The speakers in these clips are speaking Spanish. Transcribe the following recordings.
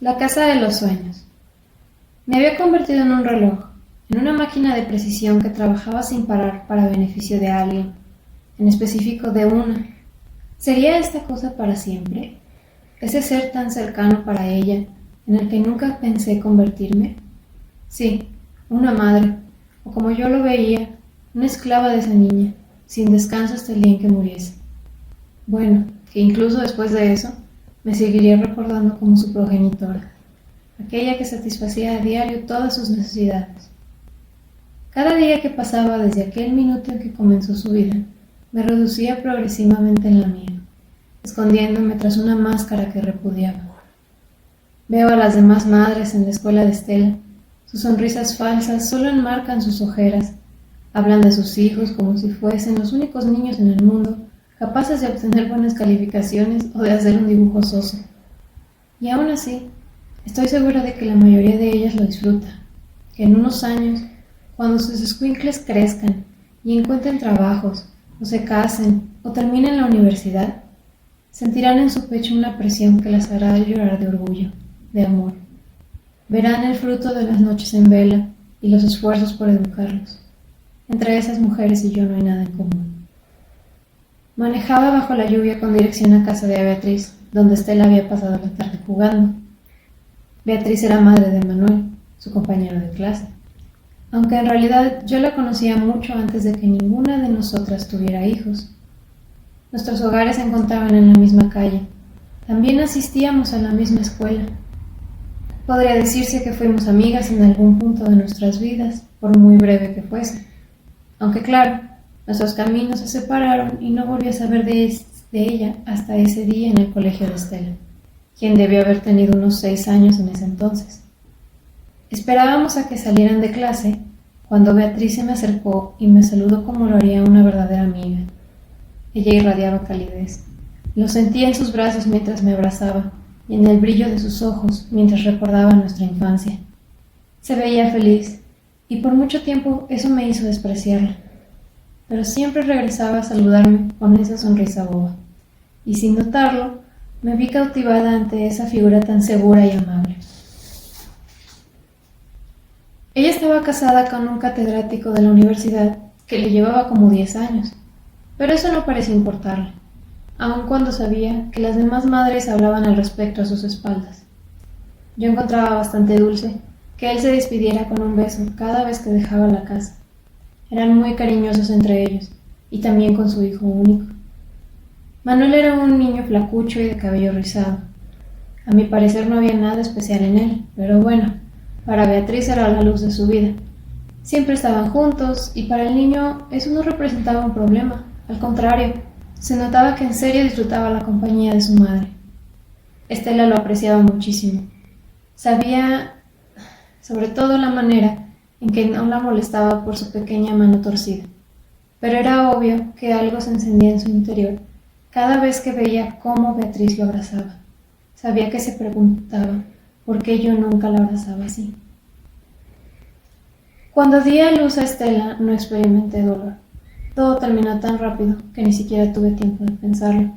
La casa de los sueños. Me había convertido en un reloj, en una máquina de precisión que trabajaba sin parar para beneficio de alguien, en específico de una. ¿Sería esta cosa para siempre? ¿Ese ser tan cercano para ella, en el que nunca pensé convertirme? Sí, una madre, o como yo lo veía, una esclava de esa niña, sin descanso hasta el día en que muriese. Bueno, que incluso después de eso, me seguiría recordando como su progenitora, aquella que satisfacía a diario todas sus necesidades. Cada día que pasaba desde aquel minuto en que comenzó su vida, me reducía progresivamente en la mía, escondiéndome tras una máscara que repudiaba. Veo a las demás madres en la escuela de Estela. Sus sonrisas falsas solo enmarcan sus ojeras. Hablan de sus hijos como si fuesen los únicos niños en el mundo capaces de obtener buenas calificaciones o de hacer un dibujo soso. Y aún así, estoy segura de que la mayoría de ellas lo disfruta, que en unos años, cuando sus escuincles crezcan y encuentren trabajos, o se casen, o terminen la universidad, sentirán en su pecho una presión que las hará llorar de orgullo, de amor. Verán el fruto de las noches en vela y los esfuerzos por educarlos. Entre esas mujeres y yo no hay nada en común. Manejaba bajo la lluvia con dirección a casa de Beatriz, donde Estela había pasado la tarde jugando. Beatriz era madre de Manuel, su compañero de clase, aunque en realidad yo la conocía mucho antes de que ninguna de nosotras tuviera hijos. Nuestros hogares se encontraban en la misma calle. También asistíamos a la misma escuela. Podría decirse que fuimos amigas en algún punto de nuestras vidas, por muy breve que fuese. Aunque claro, nuestros caminos se separaron y no volví a saber de ella hasta ese día en el colegio de Estela, quien debió haber tenido unos 6 años en ese entonces. Esperábamos a que salieran de clase cuando Beatriz se me acercó y me saludó como lo haría una verdadera amiga. Ella irradiaba calidez. Lo sentía en sus brazos mientras me abrazaba y en el brillo de sus ojos mientras recordaba nuestra infancia. Se veía feliz y por mucho tiempo eso me hizo despreciarla. Pero siempre regresaba a saludarme con esa sonrisa boba, y sin notarlo, me vi cautivada ante esa figura tan segura y amable. Ella estaba casada con un catedrático de la universidad que le llevaba como 10 años, pero eso no parecía importarle, aun cuando sabía que las demás madres hablaban al respecto a sus espaldas. Yo encontraba bastante dulce que él se despidiera con un beso cada vez que dejaba la casa. Eran muy cariñosos entre ellos, y también con su hijo único. Manuel era un niño flacucho y de cabello rizado. A mi parecer no había nada especial en él, pero bueno, para Beatriz era la luz de su vida. Siempre estaban juntos, y para el niño eso no representaba un problema. Al contrario, se notaba que en serio disfrutaba la compañía de su madre. Estela lo apreciaba muchísimo. Sabía, sobre todo, la manera en que no la molestaba por su pequeña mano torcida. Pero era obvio que algo se encendía en su interior cada vez que veía cómo Beatriz lo abrazaba. Sabía que se preguntaba por qué yo nunca la abrazaba así. Cuando di a luz a Estela no experimenté dolor. Todo terminó tan rápido que ni siquiera tuve tiempo de pensarlo.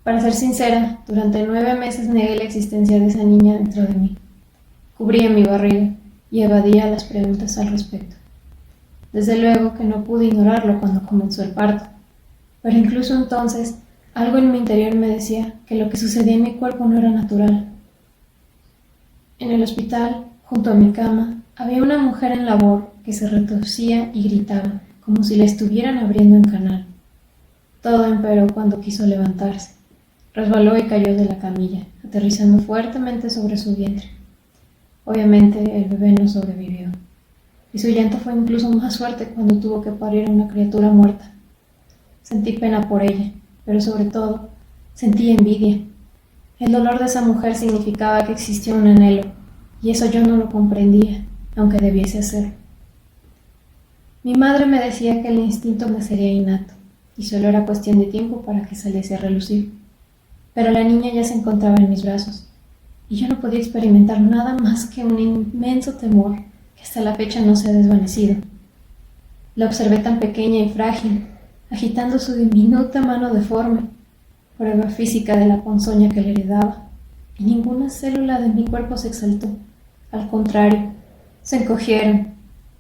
Para ser sincera, durante 9 meses negué la existencia de esa niña dentro de mí. Cubría mi barriga y evadía las preguntas al respecto. Desde luego que no pude ignorarlo cuando comenzó el parto, pero incluso entonces algo en mi interior me decía que lo que sucedía en mi cuerpo no era natural. En el hospital, junto a mi cama, había una mujer en labor que se retorcía y gritaba, como si la estuvieran abriendo en canal. Todo empeoró cuando quiso levantarse. Resbaló y cayó de la camilla, aterrizando fuertemente sobre su vientre. Obviamente el bebé no sobrevivió, y su llanto fue incluso más fuerte cuando tuvo que parir a una criatura muerta. Sentí pena por ella, pero sobre todo sentí envidia. El dolor de esa mujer significaba que existía un anhelo, y eso yo no lo comprendía, aunque debiese hacerlo. Mi madre me decía que el instinto me sería innato, y solo era cuestión de tiempo para que saliese a relucir. Pero la niña ya se encontraba en mis brazos, y yo no podía experimentar nada más que un inmenso temor que hasta la fecha no se ha desvanecido. La observé tan pequeña y frágil, agitando su diminuta mano deforme, prueba física de la ponzoña que le heredaba, y ninguna célula de mi cuerpo se exaltó. Al contrario, se encogieron,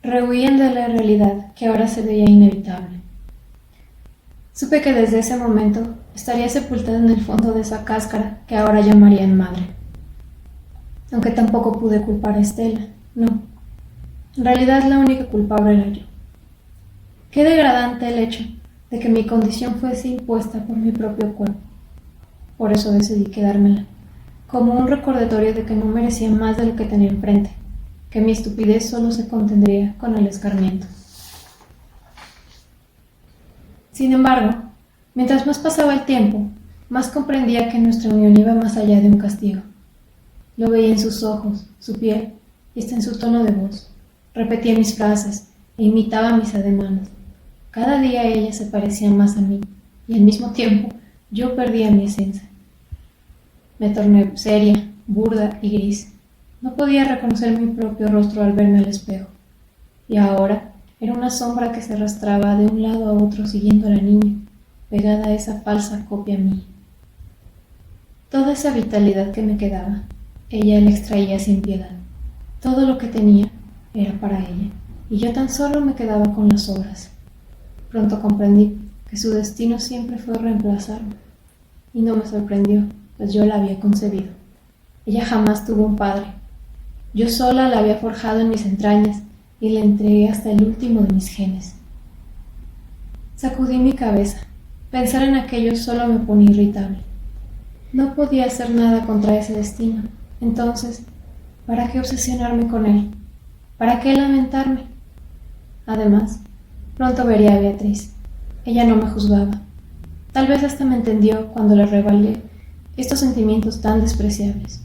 rehuían de la realidad que ahora se veía inevitable. Supe que desde ese momento estaría sepultada en el fondo de esa cáscara que ahora llamarían madre. Aunque tampoco pude culpar a Estela, no. En realidad la única culpable era yo. Qué degradante el hecho de que mi condición fuese impuesta por mi propio cuerpo. Por eso decidí quedármela, como un recordatorio de que no merecía más de lo que tenía enfrente, que mi estupidez solo se contendría con el escarmiento. Sin embargo, mientras más pasaba el tiempo, más comprendía que nuestra unión iba más allá de un castigo. Lo veía en sus ojos, su piel y hasta en su tono de voz. Repetía mis frases e imitaba mis ademanes. Cada día ella se parecía más a mí y al mismo tiempo yo perdía mi esencia. Me torné seria, burda y gris. No podía reconocer mi propio rostro al verme al espejo. Y ahora era una sombra que se arrastraba de un lado a otro siguiendo a la niña, pegada a esa falsa copia mía. Toda esa vitalidad que me quedaba, ella la extraía sin piedad. Todo lo que tenía era para ella, y yo tan solo me quedaba con las sobras. Pronto comprendí que su destino siempre fue reemplazarme, y no me sorprendió, pues yo la había concebido. Ella jamás tuvo un padre. Yo sola la había forjado en mis entrañas y la entregué hasta el último de mis genes. Sacudí mi cabeza. Pensar en aquello solo me ponía irritable. No podía hacer nada contra ese destino. Entonces, ¿para qué obsesionarme con él? ¿Para qué lamentarme? Además, pronto vería a Beatriz. Ella no me juzgaba. Tal vez hasta me entendió cuando le revelé estos sentimientos tan despreciables.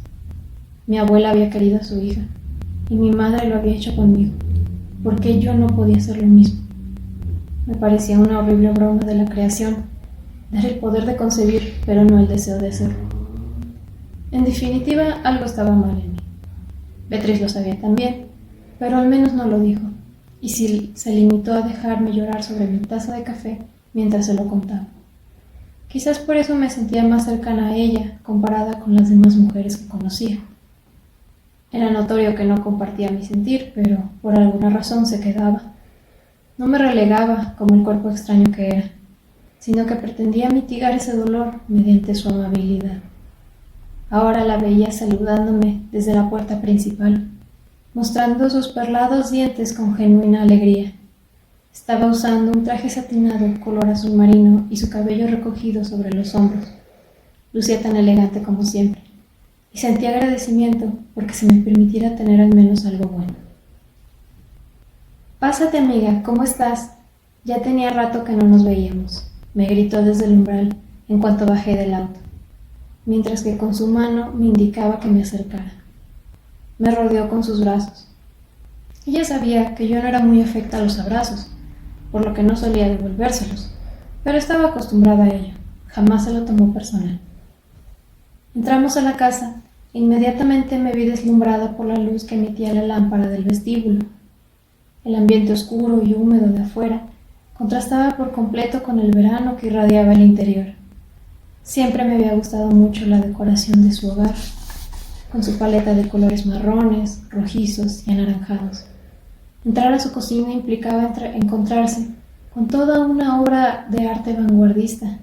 Mi abuela había querido a su hija, y mi madre lo había hecho conmigo. ¿Por qué yo no podía hacer lo mismo? Me parecía una horrible broma de la creación, dar el poder de concebir, pero no el deseo de hacerlo. En definitiva, algo estaba mal en mí. Beatriz lo sabía también, pero al menos no lo dijo, y se limitó a dejarme llorar sobre mi taza de café mientras se lo contaba. Quizás por eso me sentía más cercana a ella comparada con las demás mujeres que conocía. Era notorio que no compartía mi sentir, pero por alguna razón se quedaba. No me relegaba como el cuerpo extraño que era, sino que pretendía mitigar ese dolor mediante su amabilidad. Ahora la veía saludándome desde la puerta principal, mostrando sus perlados dientes con genuina alegría. Estaba usando un traje satinado color azul marino y su cabello recogido sobre los hombros. Lucía tan elegante como siempre, y sentí agradecimiento porque se me permitiera tener al menos algo bueno. «Pásate, amiga, ¿cómo estás? Ya tenía rato que no nos veíamos», me gritó desde el umbral en cuanto bajé del auto, mientras que con su mano me indicaba que me acercara. Me rodeó con sus brazos. Ella sabía que yo no era muy afecta a los abrazos, por lo que no solía devolvérselos, pero estaba acostumbrada a ello. Jamás se lo tomó personal. Entramos a la casa e inmediatamente me vi deslumbrada por la luz que emitía la lámpara del vestíbulo. El ambiente oscuro y húmedo de afuera contrastaba por completo con el verano que irradiaba el interior. Siempre me había gustado mucho la decoración de su hogar, con su paleta de colores marrones, rojizos y anaranjados. Entrar a su cocina implicaba encontrarse con toda una obra de arte vanguardista,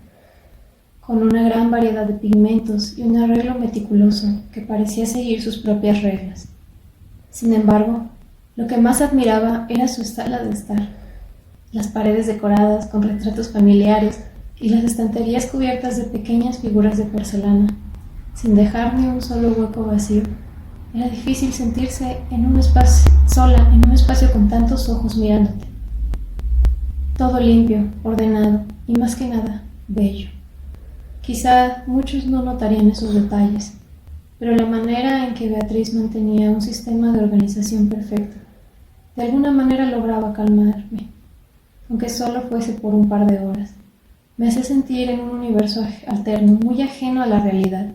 con una gran variedad de pigmentos y un arreglo meticuloso que parecía seguir sus propias reglas. Sin embargo, lo que más admiraba era su sala de estar, las paredes decoradas con retratos familiares y las estanterías cubiertas de pequeñas figuras de porcelana, sin dejar ni un solo hueco vacío. Era difícil sentirse sola en un espacio con tantos ojos mirándote. Todo limpio, ordenado y más que nada, bello. Quizá muchos no notarían esos detalles, pero la manera en que Beatriz mantenía un sistema de organización perfecto, de alguna manera lograba calmarme, aunque solo fuese por un par de horas. Me hacía sentir en un universo alterno, muy ajeno a la realidad.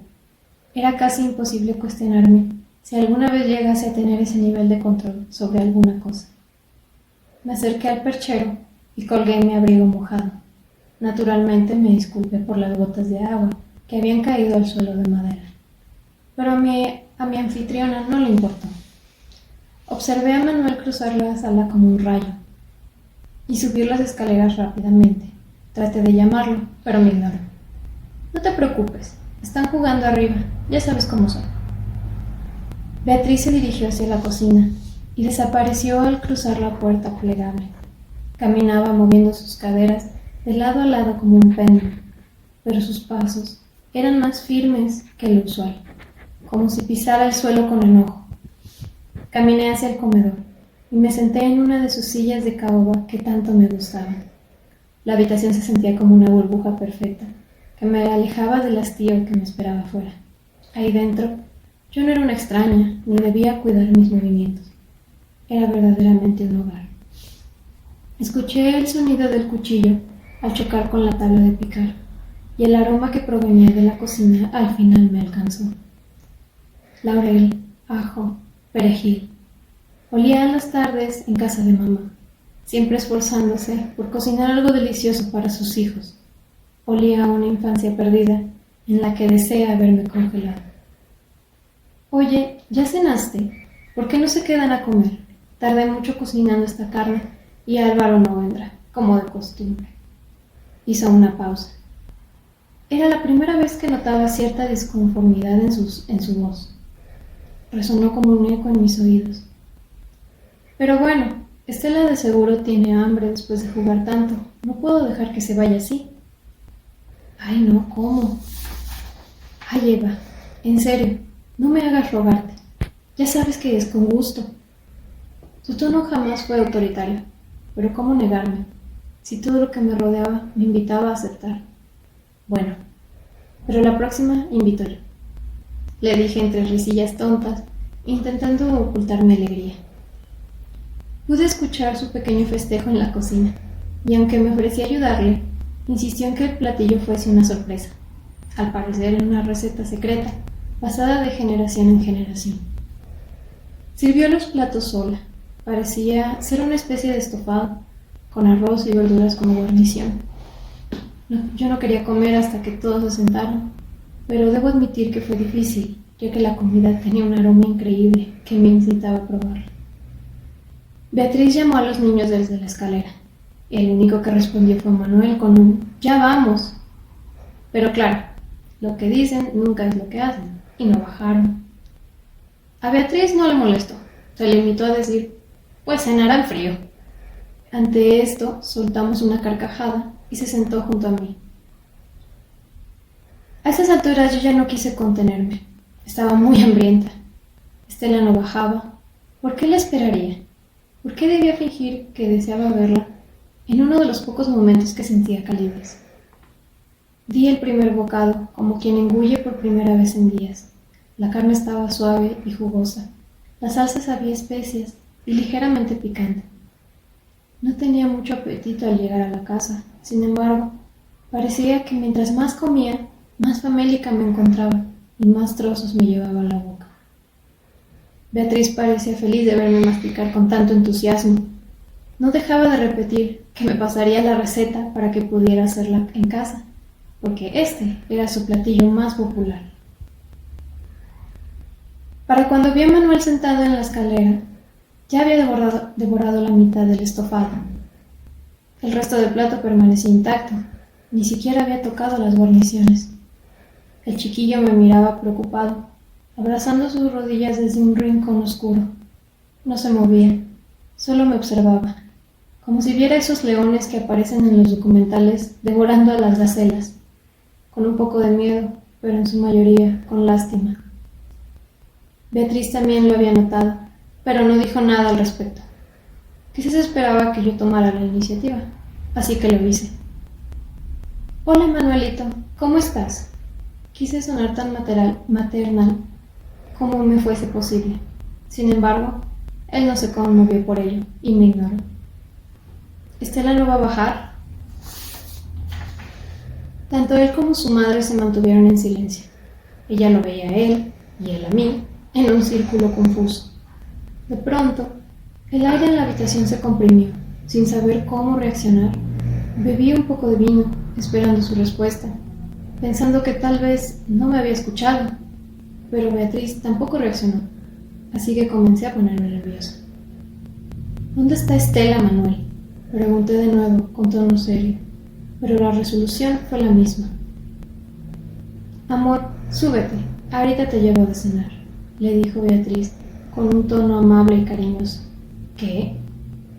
Era casi imposible cuestionarme si alguna vez llegase a tener ese nivel de control sobre alguna cosa. Me acerqué al perchero y colgué mi abrigo mojado. Naturalmente me disculpé por las gotas de agua que habían caído al suelo de madera. pero a mi anfitriona no le importó. Observé a Manuel cruzar la sala como un rayo y subir las escaleras rápidamente. Traté de llamarlo, pero me ignoró. No te preocupes, están jugando arriba, ya sabes cómo son. Beatriz se dirigió hacia la cocina y desapareció al cruzar la puerta plegable. Caminaba moviendo sus caderas de lado a lado como un péndulo, pero sus pasos eran más firmes que lo usual, como si pisara el suelo con enojo. Caminé hacia el comedor y me senté en una de sus sillas de caoba que tanto me gustaban. La habitación se sentía como una burbuja perfecta, que me alejaba del hastío que me esperaba afuera. Ahí dentro, yo no era una extraña, ni debía cuidar mis movimientos. Era verdaderamente un hogar. Escuché el sonido del cuchillo al chocar con la tabla de picar, y el aroma que provenía de la cocina al final me alcanzó. Laurel, ajo, perejil. Olía a las tardes en casa de mamá, siempre esforzándose por cocinar algo delicioso para sus hijos. Olía a una infancia perdida en la que desea haberme congelado. Oye, ¿ya cenaste? ¿Por qué no se quedan a comer? Tardé mucho cocinando esta carne y Álvaro no vendrá, como de costumbre. Hizo una pausa. Era la primera vez que notaba cierta disconformidad en su voz. Resonó como un eco en mis oídos. Pero bueno, Estela de seguro tiene hambre después de jugar tanto. No puedo dejar que se vaya así. Ay, no, ¿cómo? Ay, Eva, en serio, no me hagas rogarte. Ya sabes que es con gusto. Su tono jamás fue autoritario, pero ¿cómo negarme? Si todo lo que me rodeaba me invitaba a aceptar. Bueno, pero la próxima invito yo. Le dije entre risillas tontas, intentando ocultar mi alegría. Pude escuchar su pequeño festejo en la cocina, y aunque me ofrecí ayudarle, insistió en que el platillo fuese una sorpresa, al parecer en una receta secreta, pasada de generación en generación. Sirvió los platos sola. Parecía ser una especie de estofado, con arroz y verduras como guarnición. Yo no quería comer hasta que todos se sentaron, pero debo admitir que fue difícil, ya que la comida tenía un aroma increíble que me incitaba a probarla. Beatriz llamó a los niños desde la escalera. El único que respondió fue Manuel con un «¡Ya vamos!». Pero claro, lo que dicen nunca es lo que hacen, y no bajaron. A Beatriz no le molestó, se limitó a decir «pues cenarán frío». Ante esto soltamos una carcajada y se sentó junto a mí. A esas alturas yo ya no quise contenerme, estaba muy hambrienta. Estela no bajaba. ¿Por qué la esperaría? ¿Por qué debía fingir que deseaba verla en uno de los pocos momentos que sentía calidez? Di el primer bocado, como quien engulle por primera vez en días. La carne estaba suave y jugosa. La salsa sabía especias y ligeramente picante. No tenía mucho apetito al llegar a la casa. Sin embargo, parecía que mientras más comía, más famélica me encontraba y más trozos me llevaba a la boca. Beatriz parecía feliz de verme masticar con tanto entusiasmo. No dejaba de repetir que me pasaría la receta para que pudiera hacerla en casa, porque este era su platillo más popular. Para cuando vi a Manuel sentado en la escalera, ya había devorado la mitad del estofado. El resto del plato permanecía intacto, ni siquiera había tocado las guarniciones. El chiquillo me miraba preocupado, abrazando sus rodillas desde un rincón oscuro. No se movía, solo me observaba, como si viera esos leones que aparecen en los documentales devorando a las gacelas, con un poco de miedo, pero en su mayoría con lástima. Beatriz también lo había notado, pero no dijo nada al respecto. Quizás esperaba que yo tomara la iniciativa, así que lo hice. Hola Manuelito, ¿cómo estás? Quise sonar tan maternal como me fuese posible. Sin embargo, él no se conmovió por ello y me ignoró. ¿Estela no va a bajar? Tanto él como su madre se mantuvieron en silencio. Ella lo veía a él y él a mí en un círculo confuso. De pronto, el aire en la habitación se comprimió. Sin saber cómo reaccionar, bebí un poco de vino, esperando su respuesta, pensando que tal vez no me había escuchado. pero Beatriz tampoco reaccionó, así que comencé a ponerme nerviosa. ¿Dónde está Estela, Manuel?, pregunté de nuevo con tono serio, pero la resolución fue la misma. Amor, súbete, ahorita te llevo de cenar, le dijo Beatriz con un tono amable y cariñoso. ¿Qué?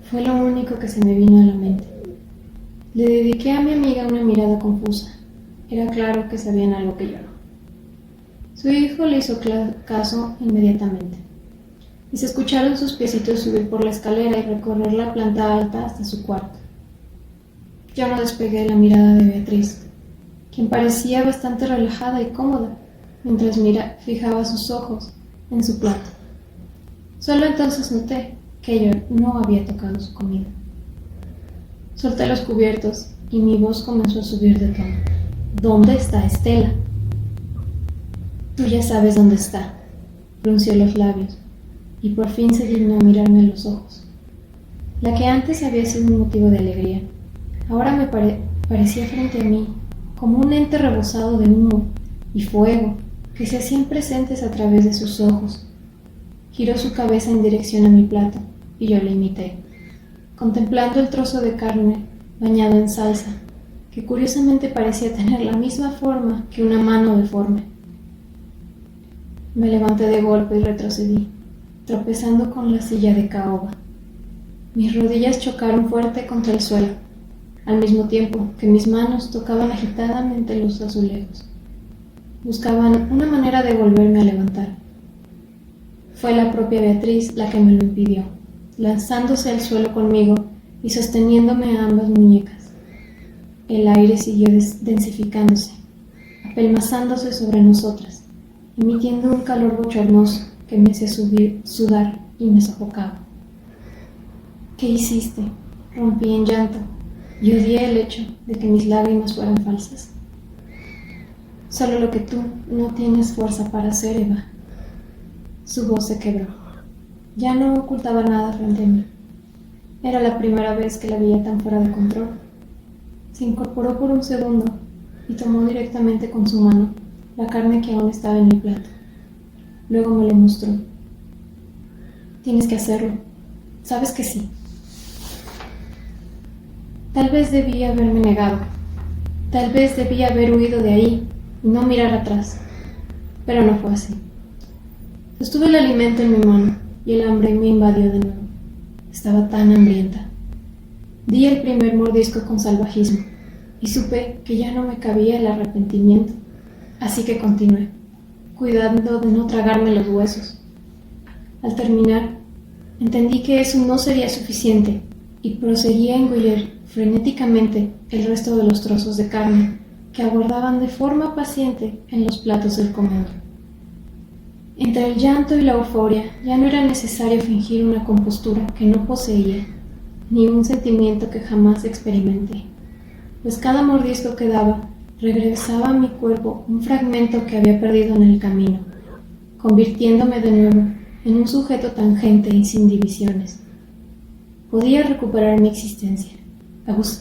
Fue lo único que se me vino a la mente. Le dediqué a mi amiga una mirada confusa. Era claro que sabían algo que yo no. Su hijo le hizo caso inmediatamente, y se escucharon sus piecitos subir por la escalera y recorrer la planta alta hasta su cuarto. Yo no despegué la mirada de Beatriz, quien parecía bastante relajada y cómoda, mientras fijaba sus ojos en su plato. Solo entonces noté que ella no había tocado su comida. Solté los cubiertos y mi voz comenzó a subir de tono. ¿Dónde está Estela? Tú ya sabes dónde está, frunció los labios, y por fin se dignó a mirarme a los ojos. La que antes había sido un motivo de alegría, ahora me parecía frente a mí, como un ente rebosado de humo y fuego que se hacían presentes a través de sus ojos. Giró su cabeza en dirección a mi plato, y yo le imité, contemplando el trozo de carne bañado en salsa, que curiosamente parecía tener la misma forma que una mano deforme. Me levanté de golpe y retrocedí, tropezando con la silla de caoba. Mis rodillas chocaron fuerte contra el suelo, al mismo tiempo que mis manos tocaban agitadamente los azulejos. Buscaban una manera de volverme a levantar. Fue la propia Beatriz la que me lo impidió, lanzándose al suelo conmigo y sosteniéndome a ambas muñecas. El aire siguió densificándose, apelmazándose sobre nosotras, emitiendo un calor bochornoso que me hacía sudar y me sofocaba. ¿Qué hiciste? Rompí en llanto y odié el hecho de que mis lágrimas fueran falsas. Solo lo que tú no tienes fuerza para hacer, Eva. Su voz se quebró. Ya no ocultaba nada frente a mí. Era la primera vez que la veía tan fuera de control. Se incorporó por un segundo y tomó directamente con su mano la carne que aún estaba en mi plato. Luego me lo mostró. Tienes que hacerlo. Sabes que sí. Tal vez debía haberme negado. Tal vez debía haber huido de ahí y no mirar atrás. Pero no fue así. Sostuve el alimento en mi mano y el hambre me invadió de nuevo. Estaba tan hambrienta. Di el primer mordisco con salvajismo y supe que ya no me cabía el arrepentimiento. Así que continué, cuidando de no tragarme los huesos. Al terminar, entendí que eso no sería suficiente y proseguí a engullir frenéticamente el resto de los trozos de carne que aguardaban de forma paciente en los platos del comedor. Entre el llanto y la euforia ya no era necesario fingir una compostura que no poseía, ni un sentimiento que jamás experimenté, pues cada mordisco que daba regresaba a mi cuerpo un fragmento que había perdido en el camino, convirtiéndome de nuevo en un sujeto tangente y sin divisiones. Podía recuperar mi existencia,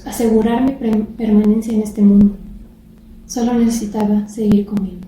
asegurar mi permanencia en este mundo. Solo necesitaba seguir comiendo.